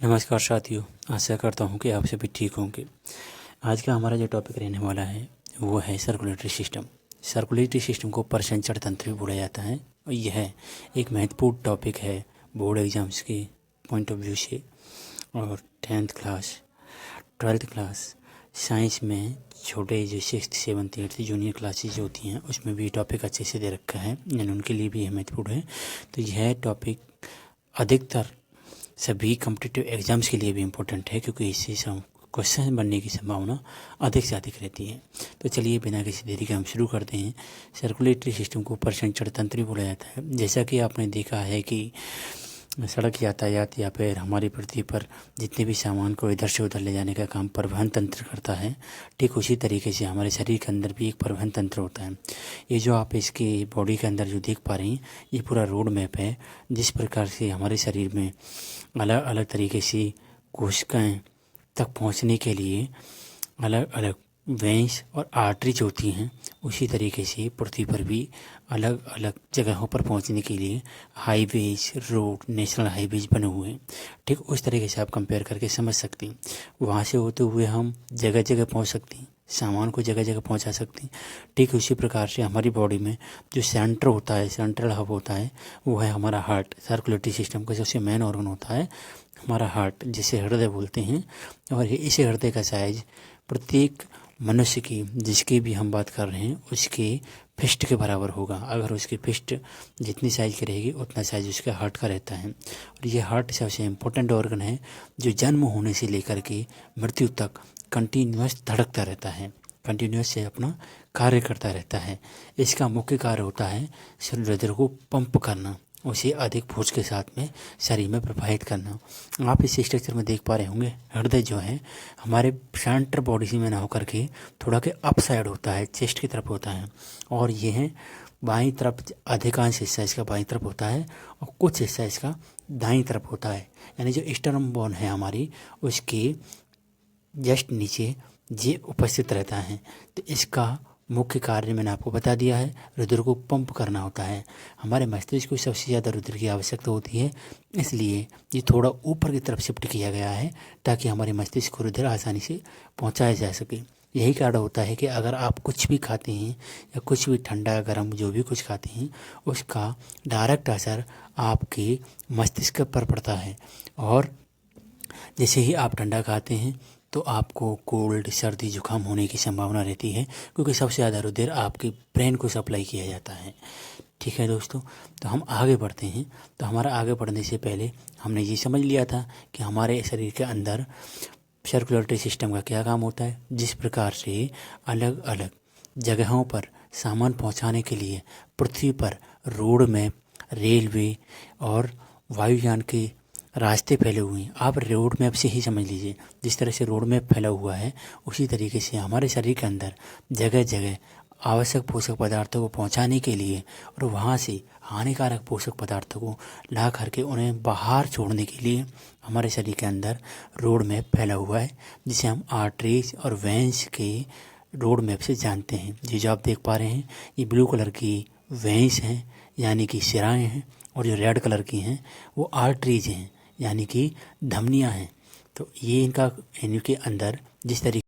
नमस्कार साथियों, आशा करता हूँ कि आप सभी ठीक होंगे। आज का हमारा जो टॉपिक रहने वाला है वो है सर्कुलेटरी सिस्टम। सर्कुलेटरी सिस्टम को प्रसंचरण तंत्र भी बोला जाता है और यह एक महत्वपूर्ण टॉपिक है बोर्ड एग्जाम्स के पॉइंट ऑफ व्यू से। और 10th class 12th class science में छोटे जो 6th 7th 8th junior classes होती हैं उसमें भी टॉपिक अच्छे से दे रखा है, यानी उनके लिए भी यह महत्वपूर्ण है। तो यह टॉपिक अधिकतर सभी कॉम्पिटिटिव एग्ज़ाम्स के लिए भी इम्पोर्टेंट है, क्योंकि इससे क्वेश्चन बनने की संभावना अधिक से अधिक रहती है। तो चलिए बिना किसी देरी के हम शुरू करते हैं। सर्कुलेटरी सिस्टम को प्रसंचरण तंत्र भी बोला जाता है। जैसा कि आपने देखा है कि सड़क यातायात या फिर हमारी पृथ्वी पर जितने भी सामान को इधर से उधर ले जाने का काम परिवहन तंत्र करता है, ठीक उसी तरीके से हमारे शरीर के अंदर भी एक परिवहन तंत्र होता है। ये जो आप इसके बॉडी के अंदर जो देख पा रहे हैं ये पूरा रोड मैप है, जिस प्रकार से हमारे शरीर में अलग अलग तरीके से कोशिकाएं तक पहुंचने के लिए अलग अलग वेंस और आर्टरीज होती हैं, उसी तरीके से पृथ्वी पर भी अलग अलग जगहों पर पहुंचने के लिए हाईवेज, रोड, नेशनल हाईवेज बने हुए हैं। ठीक उस तरीके से आप कंपेयर करके समझ सकते हैं। वहाँ से होते हुए हम जगह जगह पहुंच सकते हैं, सामान को जगह जगह पहुंचा सकते हैं। ठीक उसी प्रकार से हमारी बॉडी में जो सेंटर होता है, सेंट्रल हब होता है, वो है हमारा हार्ट। सर्कुलेटरी सिस्टम का सबसे मेन ऑर्गन होता है हमारा हार्ट, जिसे हृदय बोलते हैं। और इस हृदय का साइज प्रत्येक मनुष्य की, जिसकी भी हम बात कर रहे हैं, उसके फिस्ट के बराबर होगा। अगर उसकी फिस्ट जितनी साइज की रहेगी उतना साइज उसके हार्ट का रहता है। और ये हार्ट सबसे इम्पोर्टेंट ऑर्गन है जो जन्म होने से लेकर के मृत्यु तक कंटिन्यूस धड़कता रहता है, कंटिन्यूस से अपना कार्य करता रहता है। इसका मुख्य कार्य होता है हृदय को पंप करना, उसे अधिक फोर्स के साथ में शरीर में प्रवाहित करना। आप इस स्ट्रक्चर में देख पा रहे होंगे, हृदय जो है हमारे सेंटर बॉडी से में ना होकर के थोड़ा के अप साइड होता है, चेस्ट की तरफ होता है। और ये है बाईं तरफ, अधिकांश हिस्सा इसका बाईं तरफ होता है और कुछ हिस्सा इसका दाईं तरफ होता है। यानी जो स्टर्नम बोन है हमारी, उसके जस्ट नीचे ये उपस्थित रहता है। तो इसका मुख्य कार्य मैंने आपको बता दिया है, रुधिर को पंप करना होता है। हमारे मस्तिष्क को सबसे ज़्यादा रुधिर की आवश्यकता होती है, इसलिए ये थोड़ा ऊपर की तरफ शिफ्ट किया गया है ताकि हमारे मस्तिष्क को रुधिर आसानी से पहुंचाया जा सके। यही कारण होता है कि अगर आप कुछ भी खाते हैं या कुछ भी ठंडा गर्म जो भी कुछ खाते हैं, उसका डायरेक्ट असर आपके मस्तिष्क पर पड़ता है। और जैसे ही आप ठंडा खाते हैं तो आपको कोल्ड, सर्दी, जुकाम होने की संभावना रहती है, क्योंकि सबसे ज़्यादा रुधिर आपके ब्रेन को सप्लाई किया जाता है। ठीक है दोस्तों, तो हम आगे बढ़ते हैं। तो हमारा आगे बढ़ने से पहले हमने ये समझ लिया था कि हमारे शरीर के अंदर सर्कुलेटरी सिस्टम का क्या काम होता है। जिस प्रकार से अलग अलग जगहों पर सामान पहुंचाने के लिए पृथ्वी पर रोड मैप, रेलवे और वायुयान के रास्ते फैले हुए हैं। आप रोड मैप से ही समझ लीजिए, जिस तरह से रोड मैप फैला हुआ है उसी तरीके से हमारे शरीर के अंदर जगह जगह आवश्यक पोषक पदार्थों को पहुंचाने के लिए और वहां से हानिकारक पोषक पदार्थों को ला करके उन्हें बाहर छोड़ने के लिए हमारे शरीर के अंदर रोड मैप फैला हुआ है, जिसे हम आर्टरीज और वेंस के रोड मैप से जानते हैं। ये जो आप देख पा रहे हैं ये ब्लू कलर की वेंस हैं, यानी कि शिराएँ हैं, और जो रेड कलर की हैं वो आर्टरीज हैं, यानी कि धमनियाँ हैं। तो ये इनका, इनके अंदर जिस तरीके